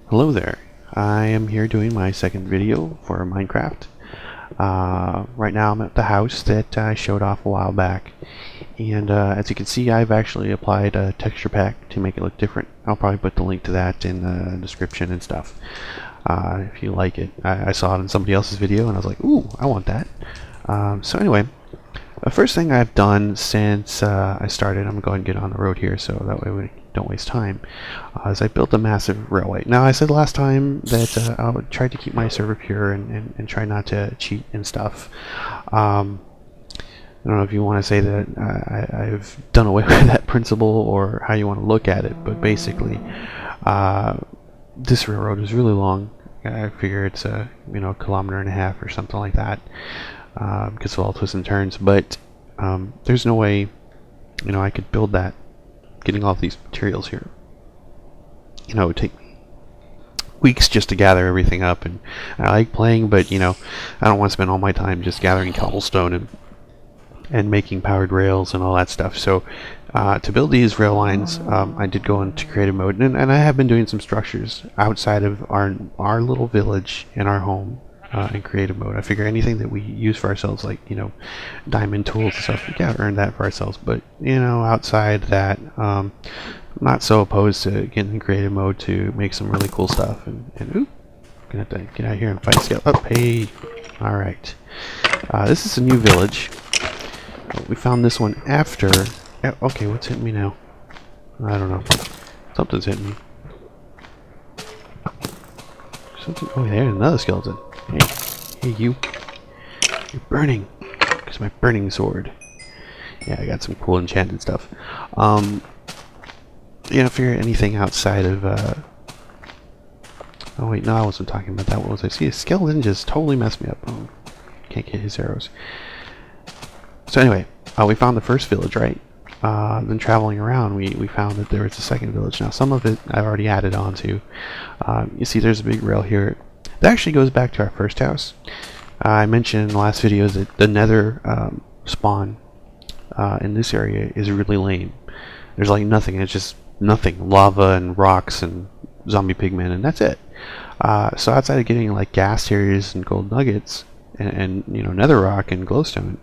Hello there. I am here doing my second video for Minecraft. Right now I'm at the house that I showed off a while back, and as you can see, I've actually applied a texture pack to make it look different. I'll probably put the link to that in the description and stuff if you like it. I saw it in somebody else's video and I was like, ooh, I want that. So anyway, the first thing I've done since I started, I'm going to go ahead and get on the road here so that way we don't waste time, is I built a massive railway. Now, I said last time that I would try to keep my server pure and try not to cheat and stuff. I don't know if you want to say that I've done away with that principle or how you want to look at it, but basically, this railroad is really long. I figure it's a kilometer and a half or something like that. Because of all twists and turns, but there's no way I could build that getting all these materials here. It would take me weeks just to gather everything up, and I like playing, but I don't want to spend all my time just gathering cobblestone and making powered rails and all that stuff. So to build these rail lines, I did go into creative mode, and I have been doing some structures outside of our little village and our home. In creative mode. I figure anything that we use for ourselves, like diamond tools and stuff, we gotta earn that for ourselves. But outside that, I'm not so opposed to getting in creative mode to make some really cool stuff. And ooh, gonna have to get out here and fight scale. Oh, hey, all right. This is a new village. We found this one after. Okay, what's hitting me now? I don't know. Something's hitting me. Something. Oh, there's another skeleton. Hey, you. You're burning. Because my burning sword. Yeah, I got some cool enchanted stuff. I figure anything outside of, oh wait, no, I wasn't talking about that. What was I? See, a skeleton just totally messed me up. Oh, can't get his arrows. So anyway, we found the first village, right? Then traveling around, we found that there was a second village. Now, some of it I've already added on to. You see, there's a big rail here. That actually goes back to our first house. I mentioned in the last videos that the nether spawn in this area is really lame. There's like nothing. It's just nothing. Lava and rocks and zombie pigmen, and that's it. So outside of getting like ghast tears and gold nuggets and nether rock and glowstone,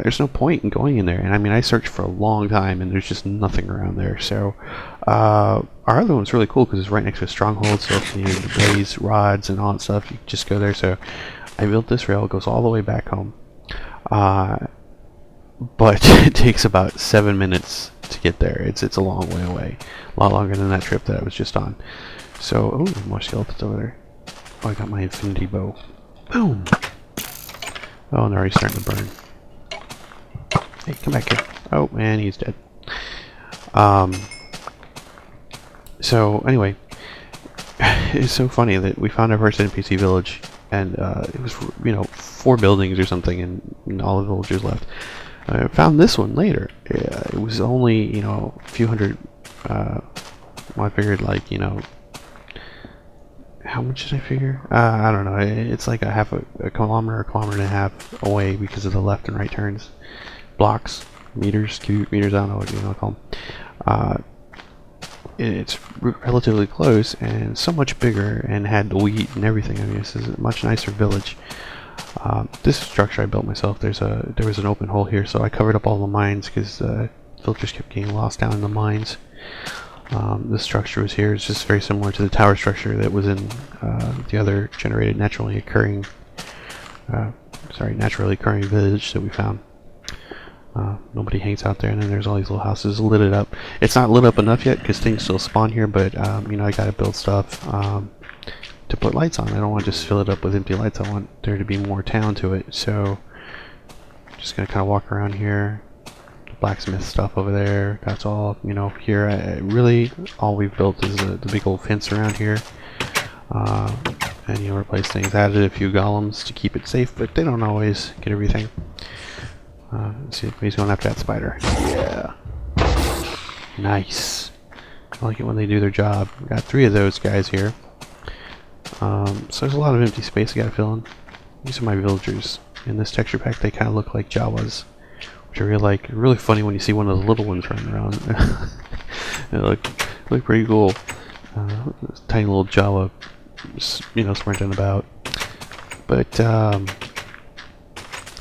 there's no point in going in there. And I mean, I searched for a long time and there's just nothing around there. So our other one's really cool because it's right next to a stronghold, so if you need to blaze rods and all that stuff, you just go there. So I built this rail. It goes all the way back home, but it takes about 7 minutes to get there. It's a long way away, a lot longer than that trip that I was just on. So oh, more skeletons over there. Oh, I got my infinity bow. Boom. Oh, and they're already starting to burn. Hey, come back here. Oh man, he's dead. So anyway, it's so funny that we found our first NPC village, and it was 4 buildings or something, and all the villagers left. I found this one later. It was only a few hundred. Well, I figured like how much did I figure? I don't know. It's like a kilometer, a kilometer and a half away because of the left and right turns. Blocks, meters, cubic meters, I don't know what you want to call them. It's relatively close and so much bigger and had the wheat and everything. I mean, this is a much nicer village. This structure I built myself. There was an open hole here, so I covered up all the mines because filters kept getting lost down in the mines. This structure was here. It's just very similar to the tower structure that was in the other naturally occurring village that we found. Nobody hangs out there, and then there's all these little houses lit up. It's not lit up enough yet because things still spawn here, but I gotta build stuff to put lights on. I don't want to just fill it up with empty lights. I want there to be more town to it. So just gonna kind of walk around here. Blacksmith stuff over there. That's all here. Really all we've built is the big old fence around here, and replace things. Added a few golems to keep it safe, but they don't always get everything. Let's see if he's going after that spider. Yeah. Nice. I like it when they do their job. We've got 3 of those guys here. So there's a lot of empty space I gotta fill in. These are my villagers. In this texture pack, they kind of look like Jawas, which I really like. Really funny when you see one of the little ones running around. They look pretty cool. This tiny little Java, sprinting about. But is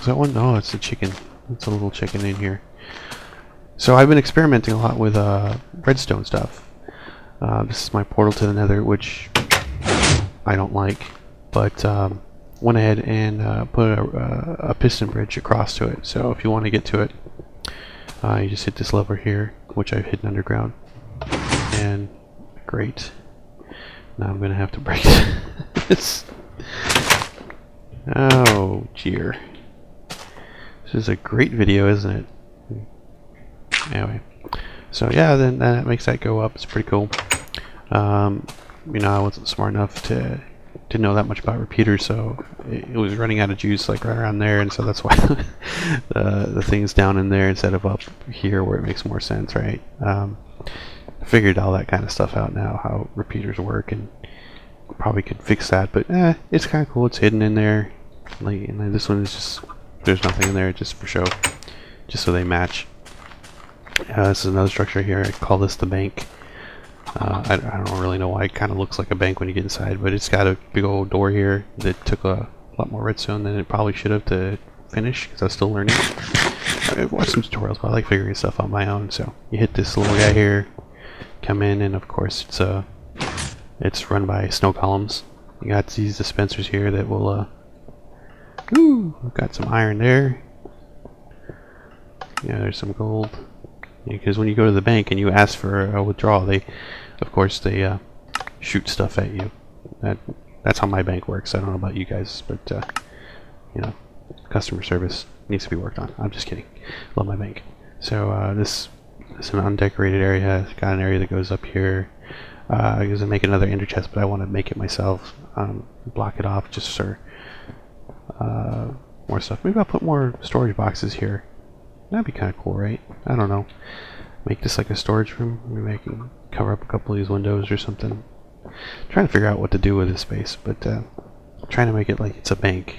that one? No, it's a chicken. It's a little chicken in here. So I've been experimenting a lot with redstone stuff. This is my portal to the Nether, which I don't like, but went ahead and put a piston bridge across to it. So if you want to get to it, you just hit this lever here, which I've hidden underground. And great. Now I'm gonna have to break this. Oh, dear. This is a great video, isn't it? Anyway, so yeah, then that makes that go up. It's pretty cool. I wasn't smart enough to know that much about repeaters, so it was running out of juice like right around there, and so that's why the thing's down in there instead of up here where it makes more sense, right? I figured all that kind of stuff out now, how repeaters work, and probably could fix that, but it's kind of cool. It's hidden in there. And then this one is just, there's nothing in there, just for show, just so they match. This is another structure here. I call this the bank. I don't really know why it kind of looks like a bank when you get inside, but it's got a big old door here that took a lot more redstone than it probably should have to finish, because I was still learning. I've watched some tutorials, but I like figuring stuff out on my own. So you hit this little guy here, come in, and of course it's run by snow columns. You got these dispensers here that will we've got some iron there. Yeah, there's some gold. Because when you go to the bank and you ask for a withdrawal, they shoot stuff at you. That's how my bank works. I don't know about you guys, but customer service needs to be worked on. I'm just kidding. Love my bank. So this is an undecorated area. It's got an area that goes up here. I was gonna make another ender chest, but I want to make it myself. Block it off just for more stuff. Maybe I'll put more storage boxes here. That'd be kind of cool, right? I don't know. Make this like a storage room. Maybe I can cover up a couple of these windows or something. Trying to figure out what to do with this space, but trying to make it like it's a bank.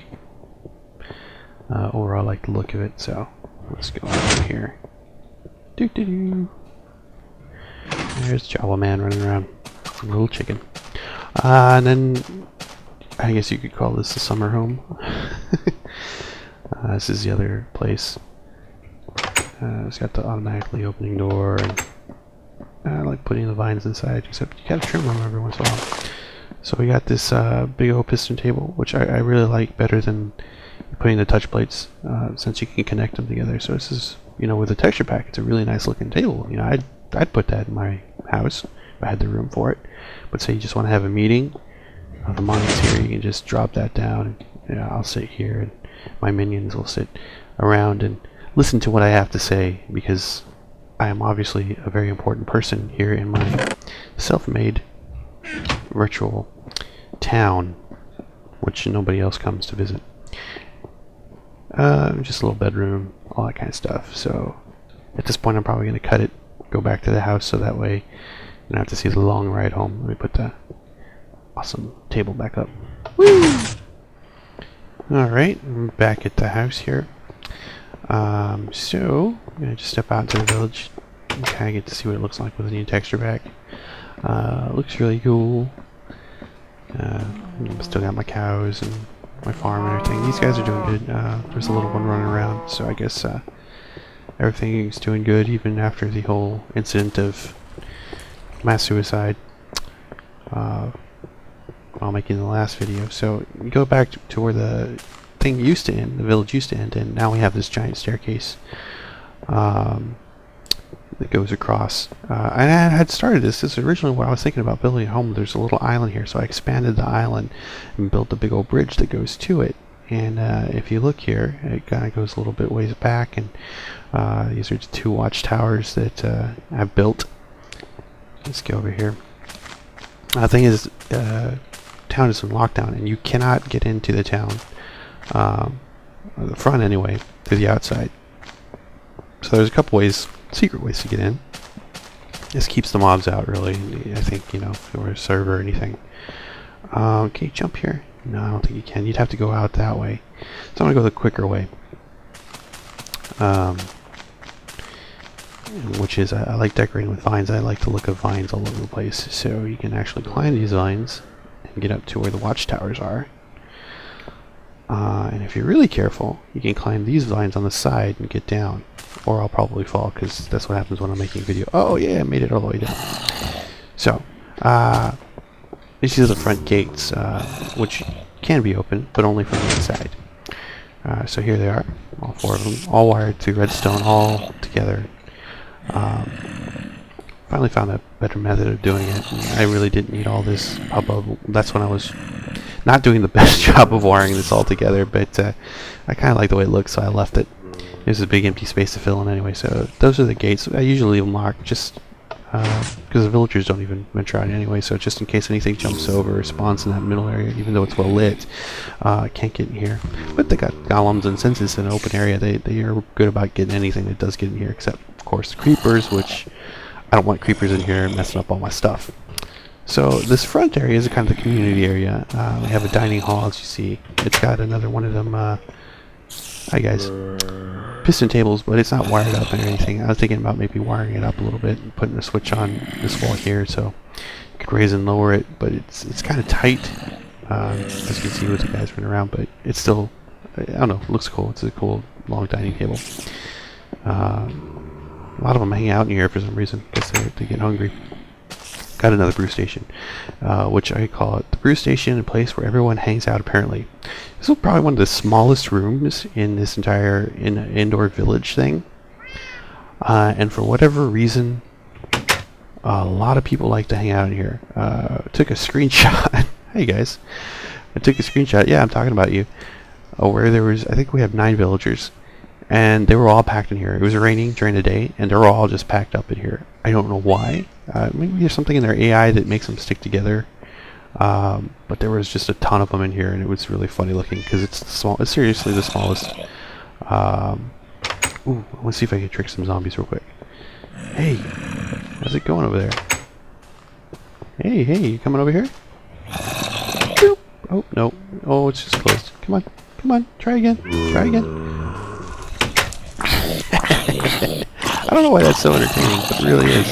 Overall, I like the look of it, so let's go over here. Doo doo doo. There's Java Man running around. A little chicken. And then I guess you could call this the summer home. This is the other place. It's got the automatically opening door, and I like putting the vines inside, except you gotta trim them every once in a while. So we got this big old piston table, which I really like better than putting the touch plates, since you can connect them together. So this is, with the texture pack, it's a really nice looking table. I'd put that in my house if I had the room for it. But say you just want to have a meeting, the monitors here, you can just drop that down, and I'll sit here, and my minions will sit around and listen to what I have to say, because I am obviously a very important person here in my self-made virtual town, which nobody else comes to visit. Just a little bedroom, all that kind of stuff. So at this point I'm probably going to cut it, go back to the house, so that way you don't have to see the long ride home. Let me put the awesome table back up. Woo! Alright, I'm back at the house here. So I'm gonna just step out into the village and kind of get to see what it looks like with the new texture pack. Looks really cool. Still got my cows and my farm and everything. These guys are doing good. There's a little one running around, so I guess everything is doing good even after the whole incident of mass suicide while making the last video. So you go back to where the thing used to end, the village used to end, and now we have this giant staircase that goes across. And I had started this is originally what I was thinking about building a home. There's a little island here, so I expanded the island and built a big old bridge that goes to it. And if you look here, it kind of goes a little bit ways back, and these are two watchtowers that I've built. Let's go over here. The thing is, town is in lockdown, and you cannot get into the town, the front anyway, through the outside. So there's a couple ways, secret ways to get in. This keeps the mobs out, really. I think, if it were a server or anything. Can you jump here? No, I don't think you can. You'd have to go out that way. So I'm gonna go the quicker way. which is I like decorating with vines. I like the look of vines all over the place. So you can actually climb these vines and get up to where the watchtowers are. And if you're really careful, you can climb these vines on the side and get down. Or I'll probably fall, because that's what happens when I'm making a video. Oh yeah, I made it all the way down. So, these are the front gates, which can be open, but only from the inside. So here they are, all 4 of them, all wired through redstone, all together. Finally found a better method of doing it. I really didn't need all this hubbub. That's when I was not doing the best job of wiring this all together, but I kind of like the way it looks, so I left it. There's a big empty space to fill in anyway, so those are the gates. I usually leave them locked just because the villagers don't even venture out anyway, so just in case anything jumps over or spawns in that middle area, even though it's well lit, can't get in here. But they got golems, and since it's an open area, they are good about getting anything that does get in here, except of course the creepers, which I don't want creepers in here messing up all my stuff. So this front area is kind of the community area. We have a dining hall, as you see. It's got another one of them, hi guys, piston tables, but it's not wired up or anything. I was thinking about maybe wiring it up a little bit and putting a switch on this wall here so you could raise and lower it, but it's kind of tight, as you can see with the guys running around, but it's still, I don't know, it looks cool. It's a cool long dining table. A lot of them hang out in here for some reason. Guess they get hungry. Got another brew station, which I call it the brew station, a place where everyone hangs out apparently. This is probably one of the smallest rooms in this entire indoor village thing. And for whatever reason, a lot of people like to hang out in here. Took a screenshot. Hey guys. I took a screenshot. Yeah, I'm talking about you. Where there was, I think we have 9 villagers. And they were all packed in here. It was raining during the day, and they were all just packed up in here. I don't know why. Maybe there's something in their AI that makes them stick together. But there was just a ton of them in here, and it was really funny looking because it's small. It's seriously the smallest. Ooh, let's see if I can trick some zombies real quick. Hey, how's it going over there? Hey, you coming over here? Boop. Oh no! Oh, it's just closed. Come on, try again. I don't know why that's so entertaining, but it really is.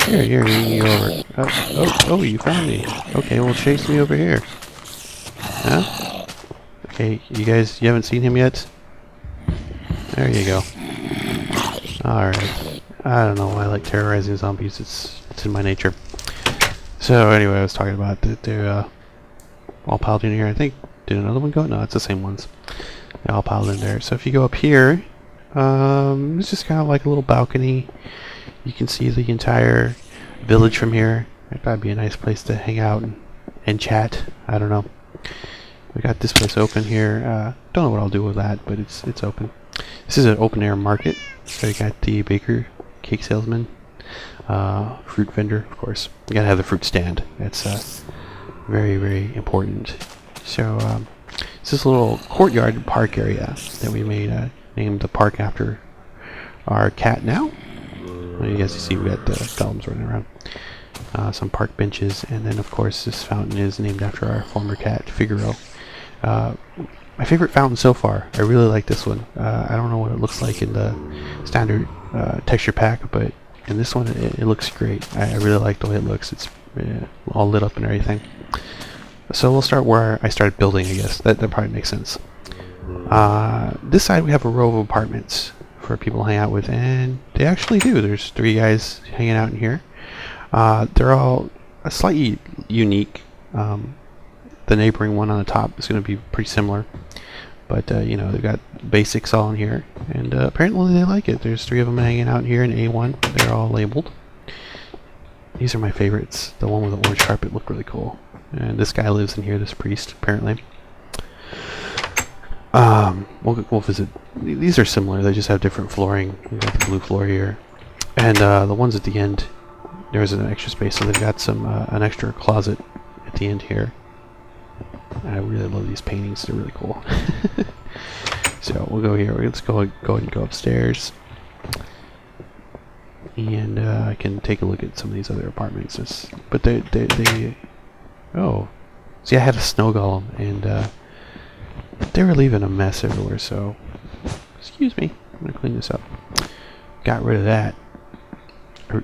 Here, you go over. Oh, you found me. Okay, well, chase me over here. Huh? Okay, you guys, you haven't seen him yet? There you go. Alright. I don't know why I like terrorizing zombies. It's in my nature. So, anyway, I was talking about that they're all piled in here. I think, did another one go? No, it's the same ones. They're all piled in there. So if you go up here, it's just kind of like a little balcony. You can see the entire village from here. That'd be a nice place to hang out and chat. I don't know. We got this place open here. Don't know what I'll do with that, but it's open. This is an open air market. So you got the baker, cake salesman, fruit vendor, of course. You gotta have the fruit stand. That's very, very important. So it's this little courtyard park area that we made, named the park after our cat now. Well, you guys see we got the golems running around. Some park benches, and then of course this fountain is named after our former cat, Figaro. My favorite fountain so far. I really like this one. I don't know what it looks like in the standard texture pack, but in this one it looks great. I really like the way it looks. It's all lit up and everything. So we'll start where I started building, I guess. That probably makes sense. This side we have a row of apartments for people to hang out with, and they actually do. There's 3 guys hanging out in here. They're all slightly unique. The neighboring one on the top is going to be pretty similar, but you know, they've got basics all in here, and apparently they like it. There's 3 of them hanging out here in A1. They're all labeled. These are my favorites. The one with the orange carpet looked really cool, and this guy lives in here, this priest, apparently. We'll visit. These are similar. They just have different flooring. We've got the blue floor here, and the ones at the end, there's an extra space, so they've got some an extra closet at the end here. I really love these paintings. They're really cool. So we'll go here. Let's go ahead and go upstairs, and I can take a look at some of these other apartments. But they oh, see, I had a snow golem, and they were leaving a mess everywhere. So excuse me, I'm gonna clean this up. got rid of that.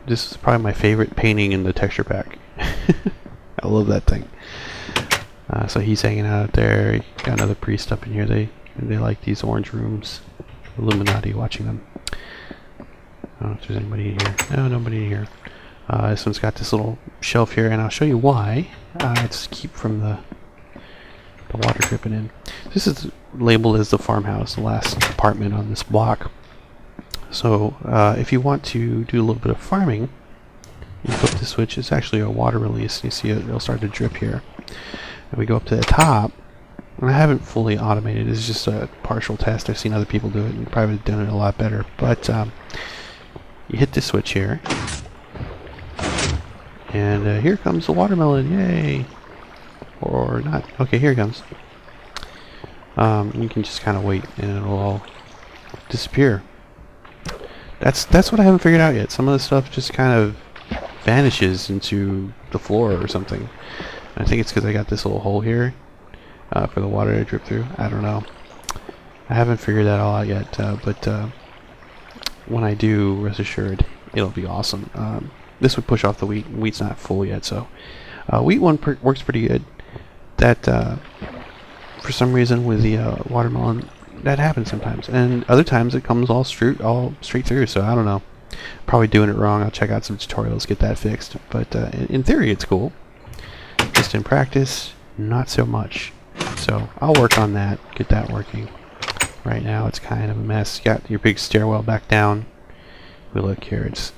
This is probably my favorite painting in the texture pack. I love that thing. So he's hanging out there. Got another priest up in here. They like these orange rooms. Illuminati watching them. I don't know if there's anybody in here. No, nobody in here. This one's got this little shelf here, and I'll show you why. It's to keep from the water dripping in. This is labeled as the farmhouse, the last apartment on this block. So if you want to do a little bit of farming, you flip the switch. It's actually a water release. You see it'll start to drip here. And we go up to the top. And I haven't fully automated. This is just a partial test. I've seen other people do it and probably done it a lot better. But you hit the switch here. And here comes the watermelon. Yay! Or not. Okay, here it comes. You can just kind of wait and it'll all disappear. That's what I haven't figured out yet. Some of the stuff just kind of vanishes into the floor or something. And I think it's because I got this little hole here for the water to drip through. I don't know. I haven't figured that all out yet, but when I do, rest assured, it'll be awesome. This would push off the wheat. Wheat's not full yet, so wheat one works pretty good. That for some reason with the watermelon, that happens sometimes, and other times it comes all straight through. So I don't know. Probably doing it wrong. I'll check out some tutorials, get that fixed. But in theory, it's cool. Just in practice, not so much. So I'll work on that, get that working. Right now, it's kind of a mess. You got your big stairwell back down. We look here. It's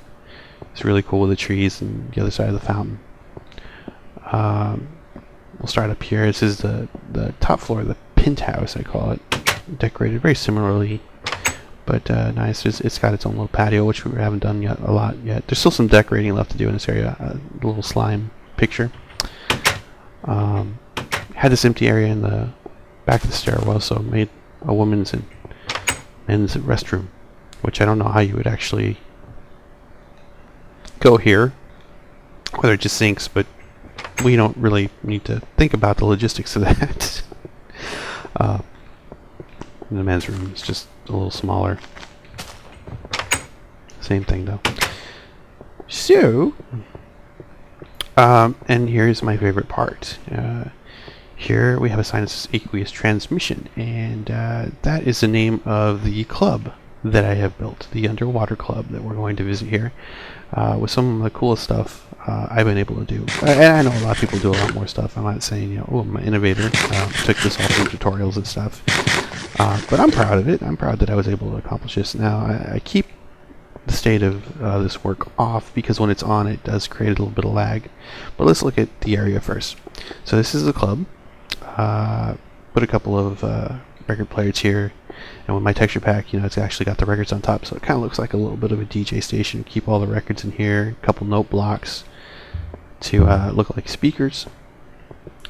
really cool with the trees and the other side of the fountain. We'll start up here. This is the top floor, the penthouse, I call it. Decorated very similarly, but nice. It's got its own little patio, which we haven't done yet a lot yet. There's still some decorating left to do in this area. A little slime picture. Had this empty area in the back of the stairwell, so made a women's and men's restroom, which I don't know how you would actually go here, whether it just sinks, but we don't really need to think about the logistics of that. The men's room is just a little smaller. Same thing though. So, and here's my favorite part. Here we have a sign that says Aqueous Transmission, and that is the name of the club that I have built, the underwater club that we're going to visit here, with some of the coolest stuff I've been able to do. And I know a lot of people do a lot more stuff. I'm not saying, you know, oh, I'm an innovator. Took this all from tutorials and stuff. But I'm proud of it. I'm proud that I was able to accomplish this. Now, I keep the state of this work off because when it's on, it does create a little bit of lag. But let's look at the area first. So this is the club. Put a couple of record players here. And with my texture pack, you know, it's actually got the records on top, so it kind of looks like a little bit of a DJ station. Keep all the records in here. A couple note blocks to look like speakers.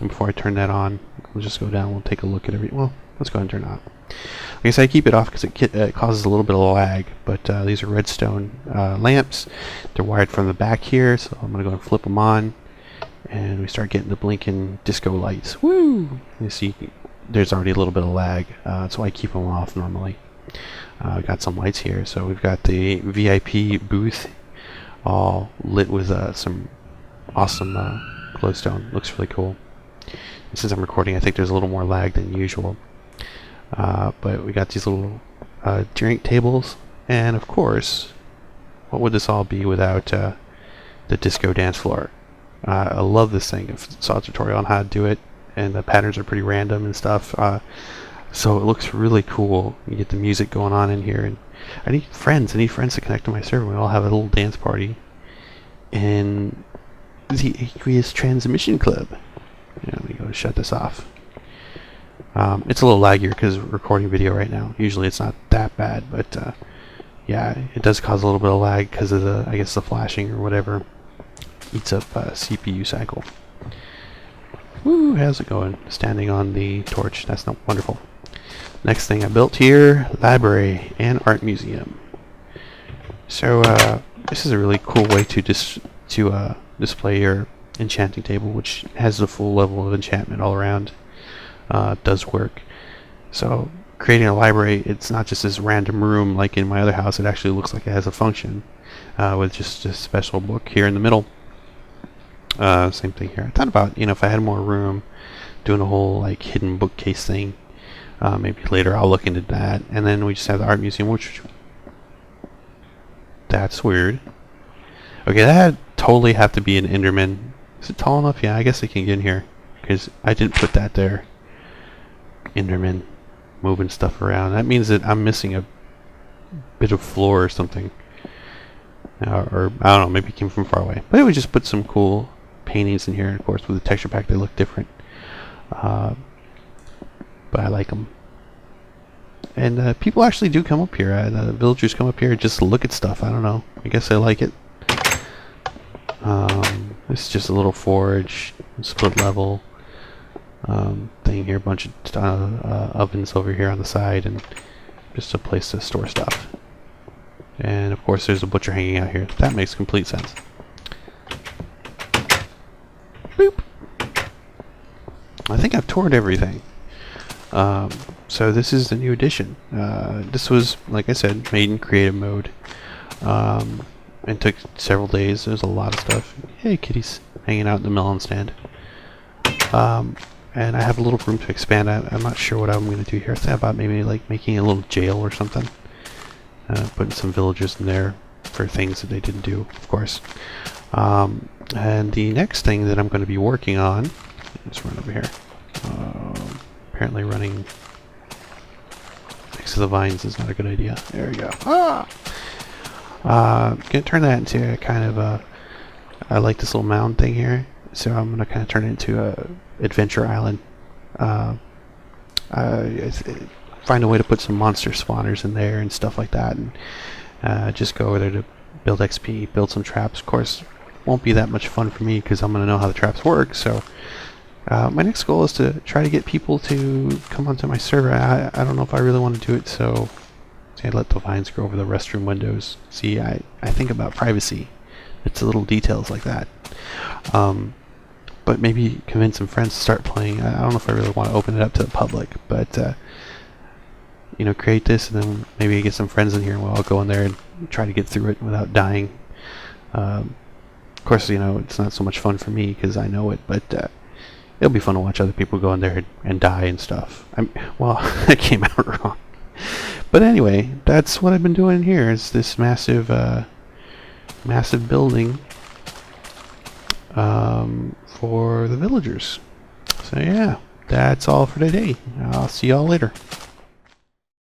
And before I turn that on, we'll just go down. We'll take a look at every. Well, let's go ahead and turn it on. Like I said, I keep it off because it causes a little bit of lag. But these are redstone lamps. They're wired from the back here, so I'm gonna go and flip them on, and we start getting the blinking disco lights. Woo! You see, there's already a little bit of lag, so I keep them off normally. Got some lights here, so we've got the VIP booth all lit with some awesome glowstone. Looks really cool. And since I'm recording, I think there's a little more lag than usual. But we got these little drink tables, and of course, what would this all be without the disco dance floor? I love this thing. I saw a tutorial on how to do it, and the patterns are pretty random and stuff. So it looks really cool. You get the music going on in here, and I need friends. I need friends to connect to my server. We all have a little dance party in the Aqueous Transmission Club. Yeah, let me go shut this off. It's a little laggier because we're recording video right now. Usually it's not that bad, but yeah, it does cause a little bit of lag because of the, I guess, the flashing or whatever eats up CPU cycle. Woo, how's it going? Standing on the torch. That's not wonderful. Next thing I built here, library and art museum. So this is a really cool way to display your enchanting table, which has the full level of enchantment all around. Does work. So creating a library, it's not just this random room like in my other house. It actually looks like it has a function with just a special book here in the middle. Same thing here. I thought about, if I had more room, doing a whole like hidden bookcase thing. Maybe later I'll look into that. And then we just have the art museum, which that's weird. Okay, that totally have to be an Enderman. Is it tall enough? Yeah, I guess I can get in here because I didn't put that there. Enderman moving stuff around. That means that I'm missing a bit of floor or something. Or I don't know, maybe it came from far away. But it would just put some cool paintings in here. And of course, with the texture pack, they look different. But I like them. And people actually do come up here. The villagers come up here just to look at stuff. I don't know. I guess I like it. This is just a little forge, split level thing here. A bunch of ovens over here on the side, and just a place to store stuff. And of course, there's a butcher hanging out here. That makes complete sense. Boop. I think I've toured everything. So this is the new edition. This was, like I said, made in creative mode. And took several days. There's a lot of stuff. Hey, kitties, hanging out in the melon stand. And I have a little room to expand. I'm not sure what I'm going to do here. I thought about maybe like making a little jail or something. Putting some villagers in there for things that they didn't do, of course. And the next thing that I'm going to be working on, let's run over here. Apparently running next to the vines is not a good idea. There we go. Gonna turn that into a kind of I like this little mound thing here, so I'm gonna kind of turn it into a adventure island. Find a way to put some monster spawners in there and stuff like that, and just go over there to build XP, build some traps. Of course, won't be that much fun for me because I'm gonna know how the traps work. So my next goal is to try to get people to come onto my server. I don't know if I really want to do it, so I let the vines grow over the restroom windows. See, I think about privacy. It's the little details like that. But maybe convince some friends to start playing. I don't know if I really want to open it up to the public, but create this and then maybe get some friends in here and we'll all go in there and try to get through it without dying. Of course, it's not so much fun for me because I know it, but it'll be fun to watch other people go in there and die and stuff. Well, that came out wrong. But anyway, that's what I've been doing here. Is this massive building for the villagers. So yeah, that's all for today. I'll see y'all later.